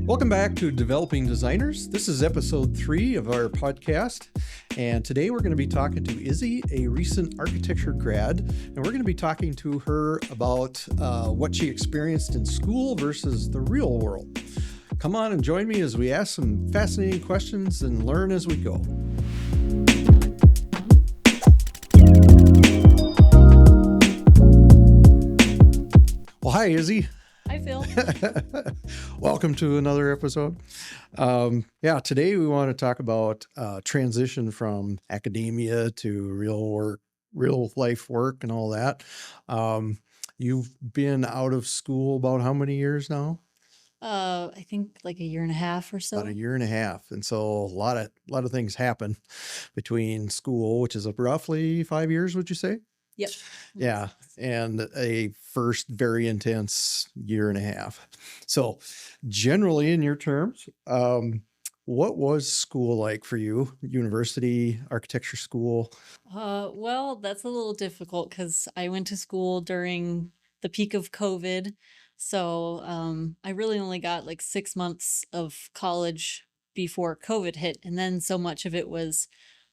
Welcome back to Developing Designers. This is episode 3 of our podcast. And today we're going to be talking to Izzy, a recent architecture grad. And we're going to be talking to her about what she experienced in school versus the real world. Come on and join me as we ask some fascinating questions and learn as we go. Well, hi, Izzy. Hi, Phil. Welcome to another episode. Today we want to talk about transition from academia to real life work and all that. You've been out of school about how many years now? I think like a year and a half or so. About a year and a half. And so a lot of things happen between school, which is roughly 5 years, would you say? Yep. Yeah. And a first very intense year and a half. So generally in your terms, what was school like for you? University, architecture school? Well, that's a little difficult because I went to school during the peak of COVID. So I really only got like 6 months of college before COVID hit. And then so much of it was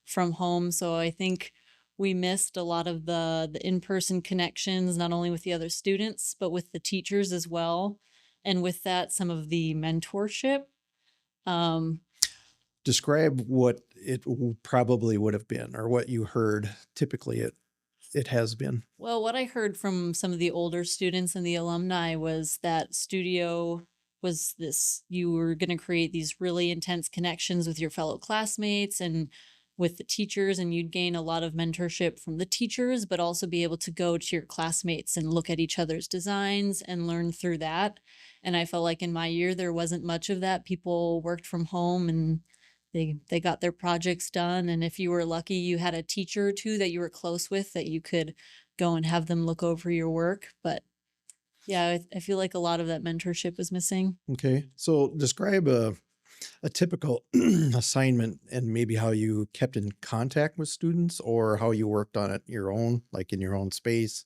from home. So I think we missed a lot of the in-person connections, not only with the other students, but with the teachers as well. And with that, some of the mentorship. Um, Describe what it probably would have been or what you heard typically it has been. Well, what I heard from some of the older students and the alumni was that studio was this, you were going to create these really intense connections with your fellow classmates and with the teachers, and you'd gain a lot of mentorship from the teachers, but also be able to go to your classmates and look at each other's designs and learn through that. And I felt like in my year, there wasn't much of that. People worked from home and they got their projects done. And if you were lucky, you had a teacher or two that you were close with that you could go and have them look over your work. But yeah, I feel like a lot of that mentorship was missing. Okay. So describe a typical assignment and maybe how you kept in contact with students or how you worked on it your own, like in your own space.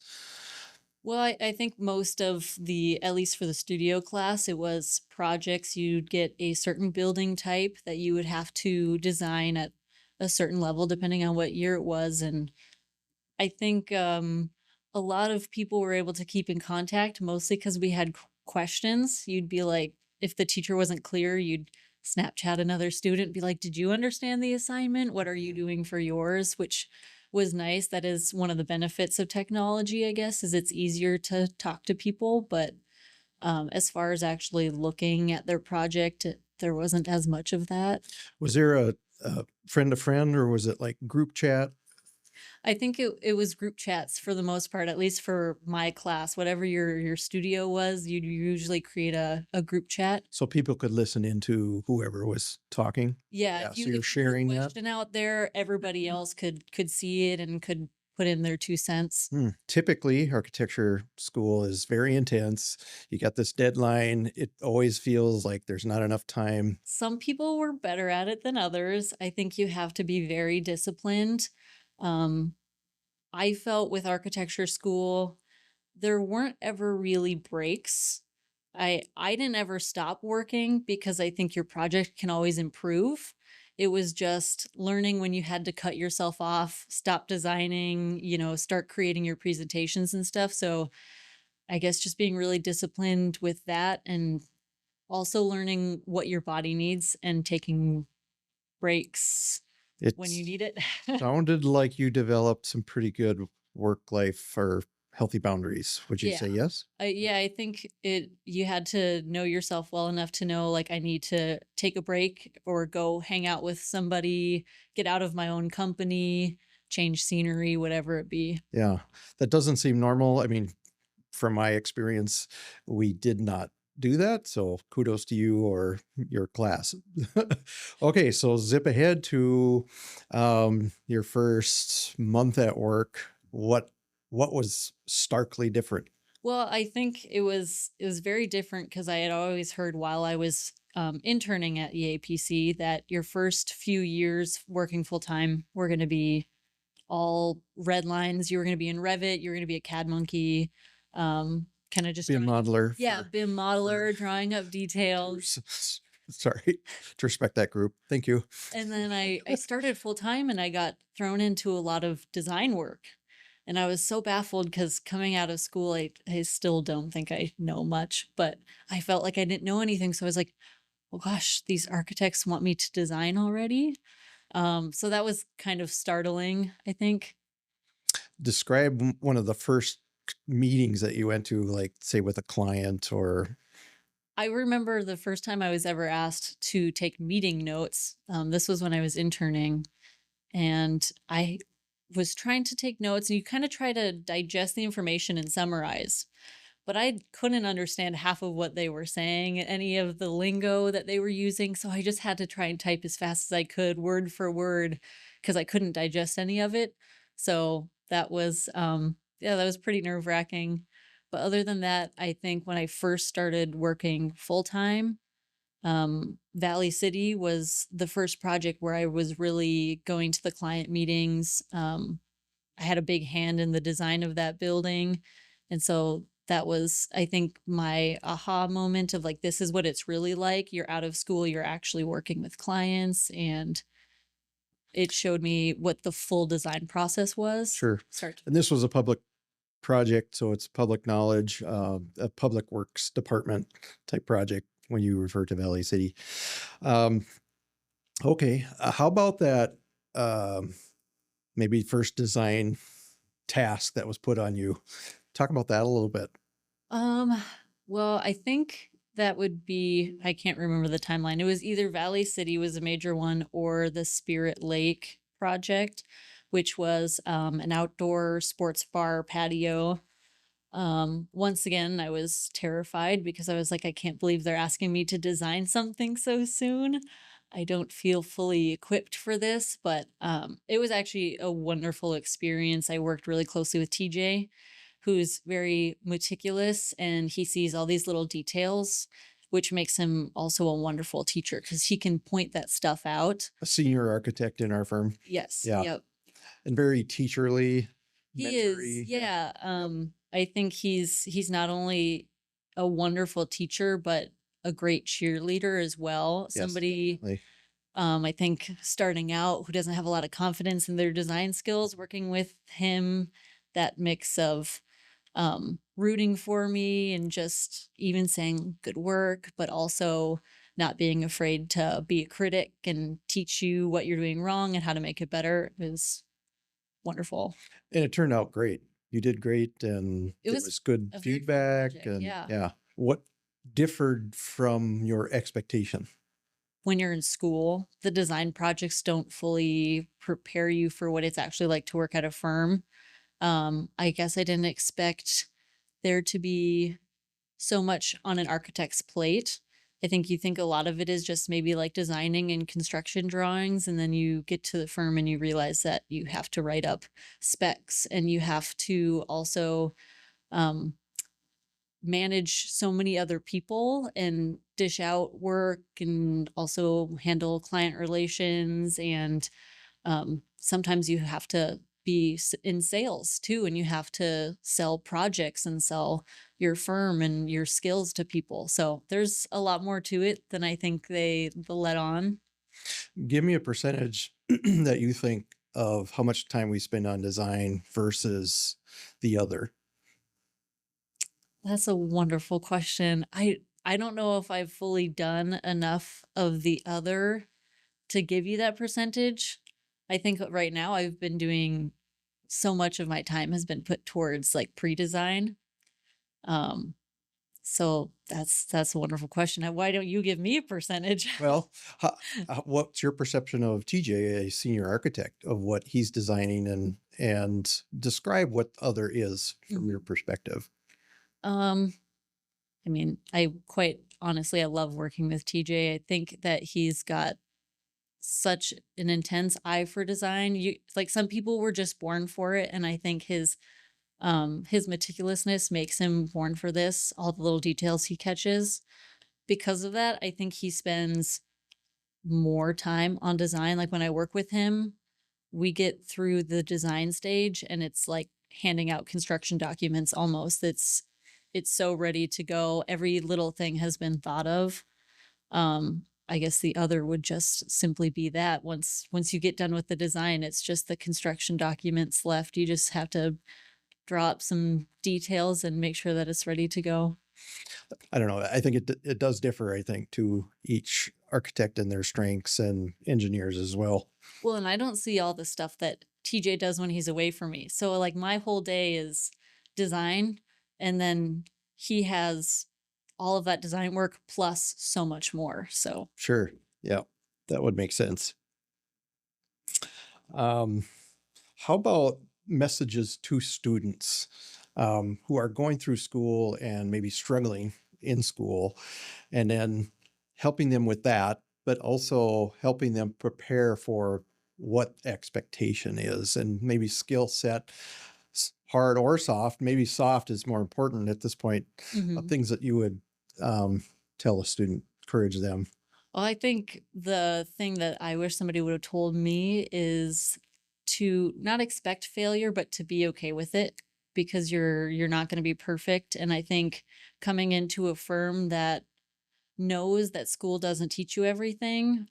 Well, I think most of at least for the studio class, it was projects. You'd get a certain building type that you would have to design at a certain level, depending on what year it was. And I think a lot of people were able to keep in contact, mostly because we had questions. You'd be like, if the teacher wasn't clear, you'd Snapchat another student, be like, did you understand the assignment? What are you doing for yours? Which was nice. That is one of the benefits of technology, I guess, is it's easier to talk to people. But as far as actually looking at their project, there wasn't as much of that. Was there a friend to friend or was it like group chat? I think it was group chats for the most part, at least for my class. Whatever your studio was, you'd usually create a group chat. So people could listen into whoever was talking. Yeah, So you're sharing put a that. question out there, everybody else could see it and could put in their 2 cents. Typically, architecture school is very intense. You got this deadline. It always feels like there's not enough time. Some people were better at it than others. I think you have to be very disciplined. I felt with architecture school, there weren't ever really breaks. I didn't ever stop working because I think your project can always improve. It was just learning when you had to cut yourself off, stop designing, start creating your presentations and stuff. So I guess just being really disciplined with that and also learning what your body needs and taking breaks when you need it. Sounded like you developed some pretty good work-life or healthy boundaries. Would you say yes? I think you had to know yourself well enough to know, like, I need to take a break or go hang out with somebody, get out of my own company, change scenery, whatever it be. Yeah, that doesn't seem normal. I mean, from my experience, we did not do that. So kudos to you or your class. Okay, so zip ahead to your first month at work. What was starkly different? Well, I think it was very different because I had always heard while I was interning at EAPC that your first few years working full time were going to be all red lines. You were going to be in Revit. You were going to be a CAD monkey. kind of just Be a modeler. yeah, BIM modeler, drawing up details. Sorry to respect that group. Thank you. And then I started full time and I got thrown into a lot of design work. And I was so baffled because coming out of school, I still don't think I know much, but I felt like I didn't know anything. So I was like, well, gosh, these architects want me to design already. So that was kind of startling, I think. Describe one of the first meetings that you went to, like say with a client or. I remember the first time I was ever asked to take meeting notes. This was when I was interning, and I was trying to take notes, and you kind of try to digest the information and summarize. But I couldn't understand half of what they were saying, any of the lingo that they were using. So I just had to try and type as fast as I could, word for word, because I couldn't digest any of it. So that was, yeah, that was pretty nerve wracking. But other than that, I think when I first started working full time, Valley City was the first project where I was really going to the client meetings. I had a big hand in the design of that building. And so that was, I think, my aha moment of like, this is what it's really like. You're out of school, you're actually working with clients. And it showed me what the full design process was. Sure. Start to And this was a public project, so it's public knowledge, a public works department type project when you refer to Valley City. Okay. How about that? Maybe first design task that was put on you. Talk about that a little bit. Well, I think that would be, I can't remember the timeline. It was either Valley City was a major one or the Spirit Lake project, which was an outdoor sports bar patio. Once again, I was terrified because I was like, I can't believe they're asking me to design something so soon. I don't feel fully equipped for this, but it was actually a wonderful experience. I worked really closely with TJ, who's very meticulous, and he sees all these little details, which makes him also a wonderful teacher because he can point that stuff out. A senior architect in our firm. Yes. Yeah. Yep. And very teacherly, He mentory. is. Yeah. I think he's not only a wonderful teacher, but a great cheerleader as well. Yes, Somebody, definitely. I think starting out who doesn't have a lot of confidence in their design skills, working with him, that mix of rooting for me and just even saying good work, but also not being afraid to be a critic and teach you what you're doing wrong and how to make it better is wonderful. And it turned out great. You did great, and It there was was good a very fun feedback. project, And yeah. yeah, what differed from your expectation? When you're in school, the design projects don't fully prepare you for what it's actually like to work at a firm. I guess I didn't expect there to be so much on an architect's plate. I think you think a lot of it is just maybe like designing and construction drawings, and then you get to the firm and you realize that you have to write up specs and you have to also um, manage so many other people and dish out work and also handle client relations. And sometimes you have to be in sales too, and you have to sell projects and sell your firm and your skills to people. So there's a lot more to it than I think they let on. Give me a percentage that you think of how much time we spend on design versus the other. That's a wonderful question. I don't know if I've fully done enough of the other to give you that percentage. I think right now I've been doing so much of my time has been put towards like pre-design. Um, so that's a wonderful question. Why don't you give me a percentage? Well, what's your perception of TJ, a senior architect, of what he's designing, and describe what other is from your perspective? I mean, I quite honestly, I love working with TJ. I think that he's got such an intense eye for design. You like some people were just born for it, and I think his meticulousness makes him born for this, all the little details he catches. Because of that, I think he spends more time on design. Like when I work with him, we get through the design stage and it's like handing out construction documents almost. it's so ready to go. Every little thing has been thought of. I guess the other would just simply be that once you get done with the design, it's just the construction documents left. You just have to draw up some details and make sure that it's ready to go. I don't know. I think it does differ, I think, to each architect and their strengths and engineers as well. Well, and I don't see all the stuff that TJ does when he's away from me. So like my whole day is design, and then he has all of that design work plus so much more. So Sure. Yeah, that would make sense. Um, how about messages to students who are going through school and maybe struggling in school, and then helping them with that, but also helping them prepare for what expectation is and maybe skill set, hard or soft. Maybe soft is more important at this point. mhm. Things that you would tell a student, encourage them. Well, I think the thing that I wish somebody would have told me is to not expect failure, but to be okay with it because you're not going to be perfect. And I think coming into a firm that knows that school doesn't teach you everything,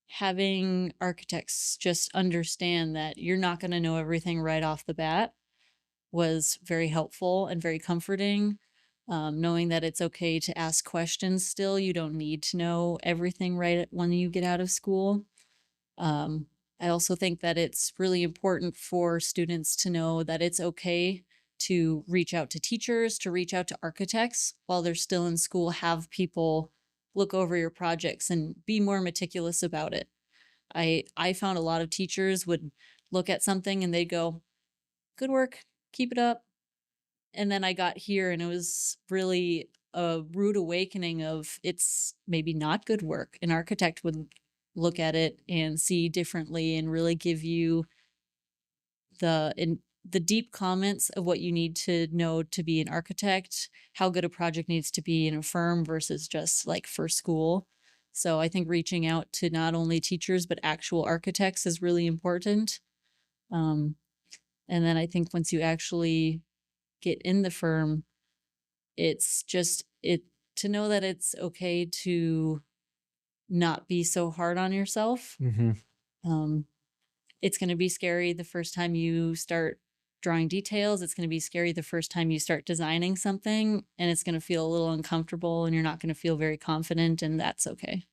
having architects just understand that you're not going to know everything right off the bat was very helpful and very comforting. Knowing that it's okay to ask questions still. You don't need to know everything right when you get out of school. Um, I also think that it's really important for students to know that it's okay to reach out to teachers, to reach out to architects while they're still in school, have people look over your projects and be more meticulous about it. I found a lot of teachers would look at something and they'd go, "Good work, keep it up." And then I got here and it was really a rude awakening of it's maybe not good work. An architect would look at it and see differently and really give you the deep comments of what you need to know to be an architect, how good a project needs to be in a firm versus just like for school. So I think reaching out to not only teachers but actual architects is really important. Um, and then I think once you actually get in the firm, it's just it to know that it's okay to not be so hard on yourself. Mm-hmm. Um, it's going to be scary the first time you start drawing details. It's going to be scary the first time you start designing something, and it's going to feel a little uncomfortable, and you're not going to feel very confident, and that's okay.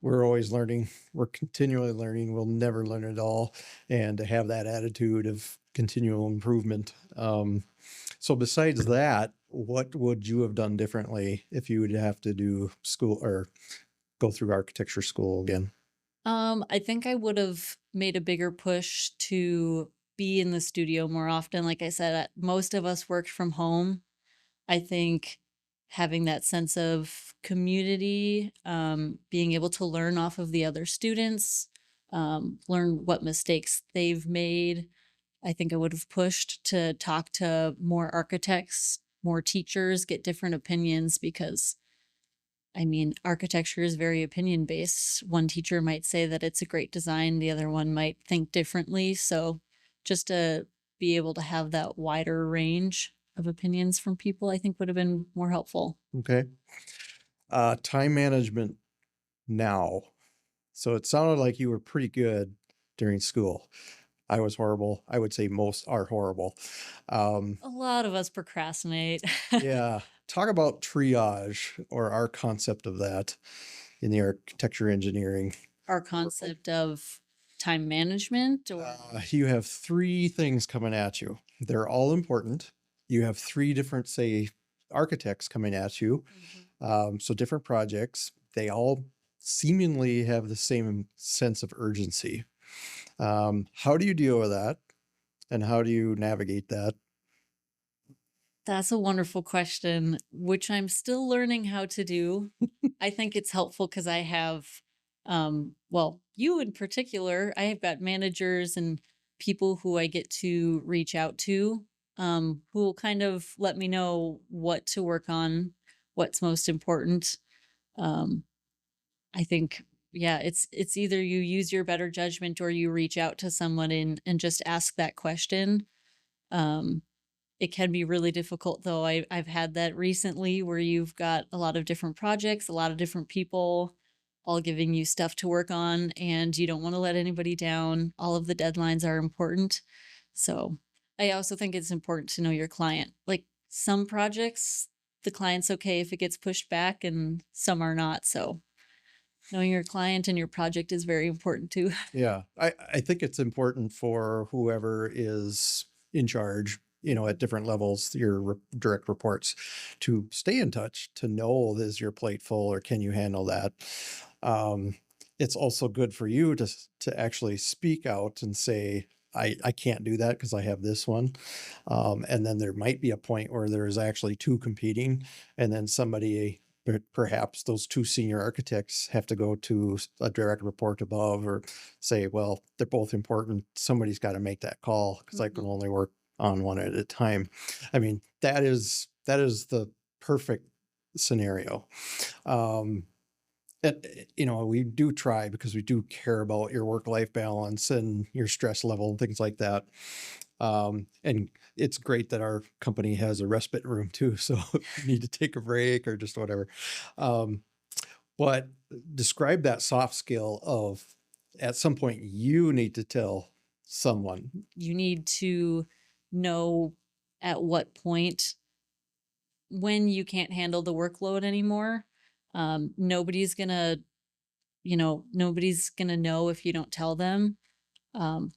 We're always learning. We're continually learning. We'll never learn it all. And to have that attitude of continual improvement. So besides that, what would you have done differently if you would have to do school or go through architecture school again? I think I would have made a bigger push to be in the studio more often. Like I said, most of us worked from home. I think having that sense of community, being able to learn off of the other students, learn what mistakes they've made. I think I would have pushed to talk to more architects, more teachers, get different opinions because I mean, architecture is very opinion based. One teacher might say that it's a great design, the other one might think differently. So just to be able to have that wider range of opinions from people, I think would have been more helpful. Okay. Time management now. So it sounded like you were pretty good during school. I was horrible. I would say most are horrible. Um, A lot of us procrastinate. yeah. Talk about triage or our concept of that in the architecture engineering. Our concept of time management or You have three things coming at you. They're all important. You have three different, say, architects coming at you. So different projects. They all seemingly have the same sense of urgency. How do you deal with that? And how do you navigate that? That's a wonderful question, which I'm still learning how to do. I think it's helpful because I have, well, you in particular, I have got managers and people who I get to reach out to, who will kind of let me know what to work on, what's most important. Um, I think, yeah, it's either you use your better judgment or you reach out to someone and just ask that question. Um, It can be really difficult though. I've had that recently where you've got a lot of different projects, a lot of different people all giving you stuff to work on, and you don't want to let anybody down. All of the deadlines are important. So I also think it's important to know your client. Like some projects, the client's okay if it gets pushed back, and some are not. So knowing your client and your project is very important too. Yeah, I think it's important for whoever is in charge, at different levels, your direct reports, to stay in touch, to know, is your plate full or can you handle that? Um, it's also good for you to actually speak out and say, I can't do that because I have this one. And then there might be a point where there's actually two competing, and then somebody, perhaps those two senior architects, have to go to a direct report above, or say, well, they're both important. Somebody's got to make that call because I can only work on one at a time. I mean, that is the perfect scenario. And, we do try, because we do care about your work-life balance and your stress level and things like that. And it's great that our company has a respite room too. So if you need to take a break or just whatever. But describe that soft skill of, at some point you need to tell someone. You need to know at what point, when you can't handle the workload anymore. Nobody's gonna, nobody's gonna know if you don't tell them.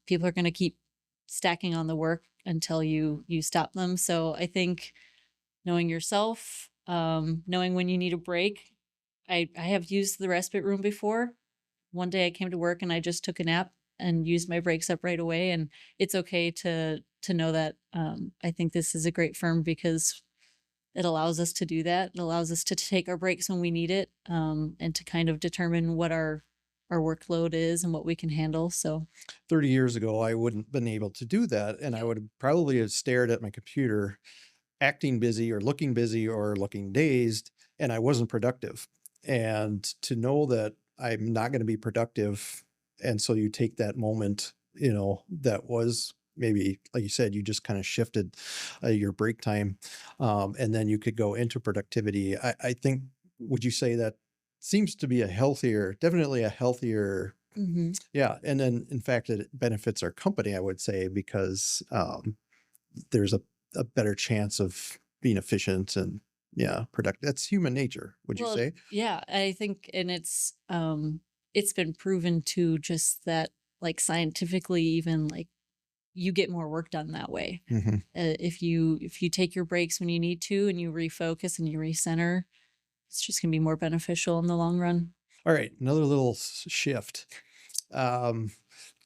People are gonna keep stacking on the work until you stop them. So I think knowing yourself, knowing when you need a break. I have used the respite room before. One day I came to work and I just took a nap and used my breaks up right away. And it's okay to know that. I think this is a great firm because it allows us to do that. It allows us to take our breaks when we need it, and to kind of determine what our workload is and what we can handle. So 30 years ago, I wouldn't been able to do that. And I would have probably have stared at my computer, acting busy or looking dazed, and I wasn't productive. And to know that I'm not going to be productive, and so you take that moment, that was maybe, like you said, you just kind of shifted your break time, and then you could go into productivity. I think, would you say that seems to be definitely a healthier. Yeah. And then, in fact, it benefits our company, I would say, because there's a better chance of being efficient and, yeah, productive. That's human nature, would you well, say? yeah, I think, and it's been proven to just that, like scientifically, even like you get more work done that way. Hmm. If you take your breaks when you need to and you refocus and you recenter, it's just gonna be more beneficial in the long run. All right, another little shift. Um,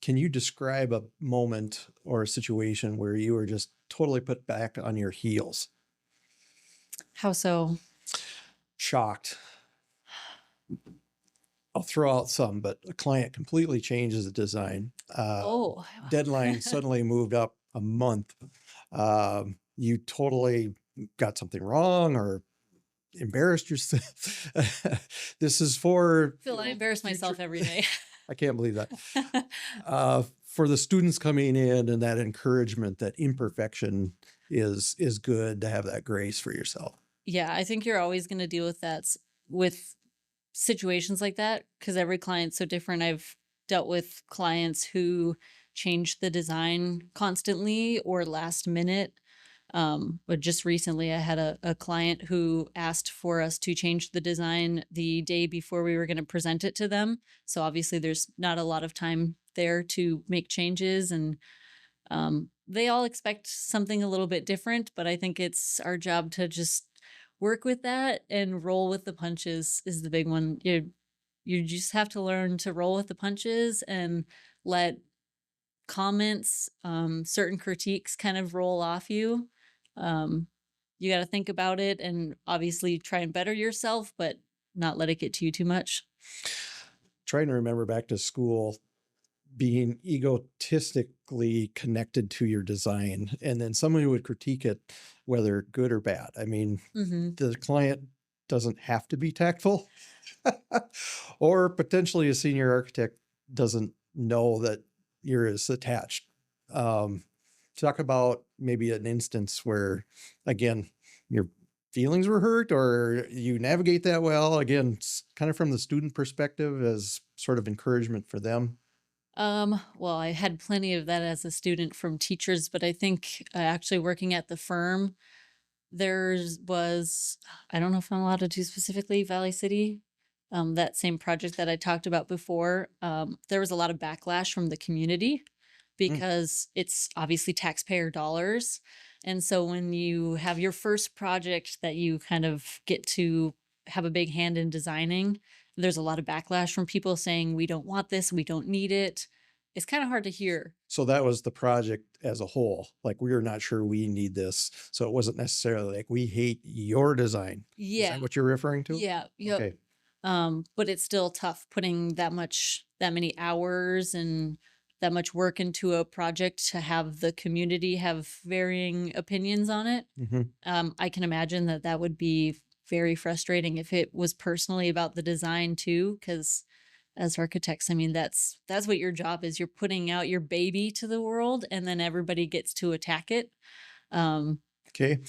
can you describe a moment or a situation where you were just totally put back on your heels, How so? shocked? I'll throw out some, but a client completely changes the design. Oh, Deadline suddenly moved up a month. You totally got something wrong or embarrassed yourself. This is for Phil, I embarrass myself every day. I can't believe that. For the students coming in, and that encouragement, that imperfection is good, to have that grace for yourself. Yeah, I think you're always going to deal with that with situations like that because every client's so different. I've dealt with clients who change the design constantly or last minute. But just recently, I had a client who asked for us to change the design the day before we were going to present it to them. So obviously, there's not a lot of time there to make changes, and they all expect something a little bit different. But I think it's our job to just work with that and roll with the punches is the big one. You just have to learn to roll with the punches and let comments, certain critiques kind of roll off you. Um, you got to think about it and obviously try and better yourself, but not let it get to you too much. Trying to remember back to school, being egotistically connected to your design, and then somebody would critique it, whether good or bad. I mean, the client doesn't have to be tactful, or potentially a senior architect doesn't know that you're as attached. Um, talk about maybe an instance where, again, your feelings were hurt or you navigate that well. Again, kind of from the student perspective as sort of encouragement for them. Well, I had plenty of that as a student from teachers, but I think actually working at the firm, was, I don't know if I'm allowed to do specifically Valley City, that same project that I talked about before. There was a lot of backlash from the community Mm. because it's obviously taxpayer dollars. And so when you have your first project that you kind of get to have a big hand in designing, there's a lot of backlash from people saying, we don't want this, we don't need it. It's kind of hard to hear. So that was the project as a whole. Like, we are not sure we need this. So it wasn't necessarily like we hate your design. Is Yeah. that what you're referring to? Yeah. Yep. Okay. But it's still tough putting that many hours and that much work into a project to have the community have varying opinions on it. Hmm. I can imagine that that would be very frustrating if it was personally about the design too, because as architects, I mean, that's what your job is. You're putting out your baby to the world, and then everybody gets to attack it. Okay.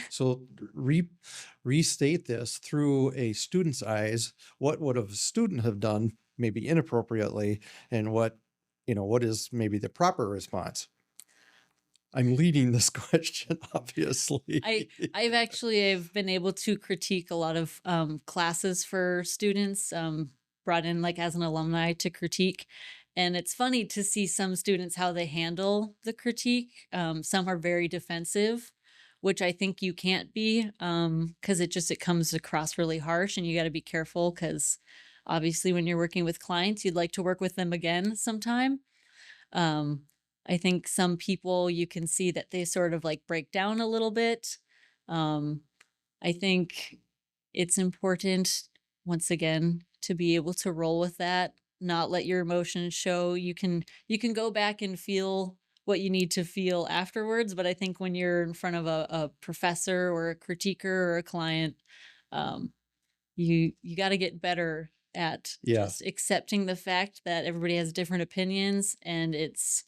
So restate this through a student's eyes. What would a student have done maybe inappropriately, and what is maybe the proper response? I'm leading this question, obviously. I've been able to critique a lot of classes for students, brought in like as an alumni to critique. And it's funny to see some students how they handle the critique. Some are very defensive, which I think you can't be, because it comes across really harsh, and you got to be careful because obviously when you're working with clients, you'd like to work with them again sometime. Um, I think some people, you can see that they sort of like break down a little bit. Um, I think it's important, once again, to be able to roll with that, not let your emotions show. You can go back and feel what you need to feel afterwards, but I think when you're in front of a professor or a critiquer or a client, um, you got to get better at Yeah. just accepting the fact that everybody has different opinions, and it's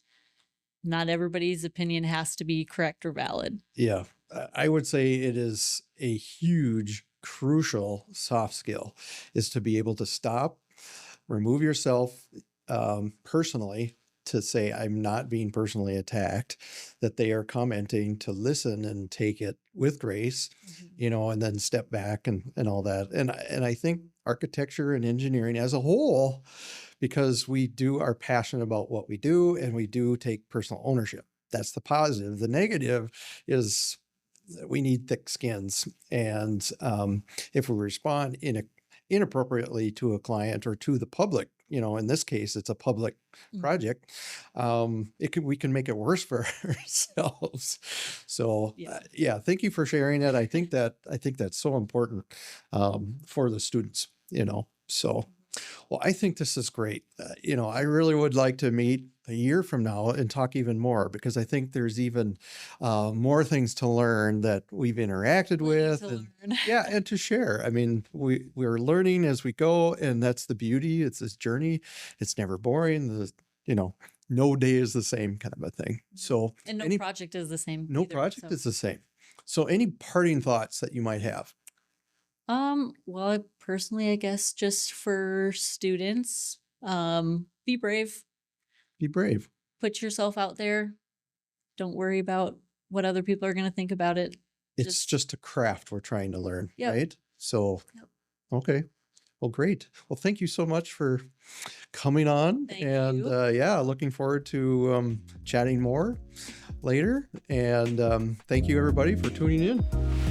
not everybody's opinion has to be correct or valid. Yeah. I would say it is a huge, crucial soft skill is to be able to stop, remove yourself personally, to say, I'm not being personally attacked, that they are commenting, to listen and take it with grace, and then step back and all that. And I think architecture and engineering as a whole, because we are passionate about what we do and we do take personal ownership. That's the positive. The negative is that we need thick skins. And if we respond inappropriately to a client or to the public, in this case, it's a public project, we can make it worse for ourselves. So Yeah. thank you for sharing that. I think that's so important for the students, so. Well, I think this is great. I really would like to meet a year from now and talk even more, because I think there's even more things to learn that we've interacted with, and and to share. I mean, we're learning as we go, and that's the beauty. It's this journey. It's never boring. No day is the same, kind of a thing. So, And no project is the same. No either, project so. is the same. So, any parting thoughts that you might have? Well, personally, I guess just for students, be brave, Be brave. put yourself out there. Don't worry about what other people are going to think about it. It's just a craft we're trying to learn, Yep. right? So, Yep. Okay. Well, great. Well, thank you so much for coming on. Thank and you. looking forward to chatting more later. And thank you, everybody, for tuning in.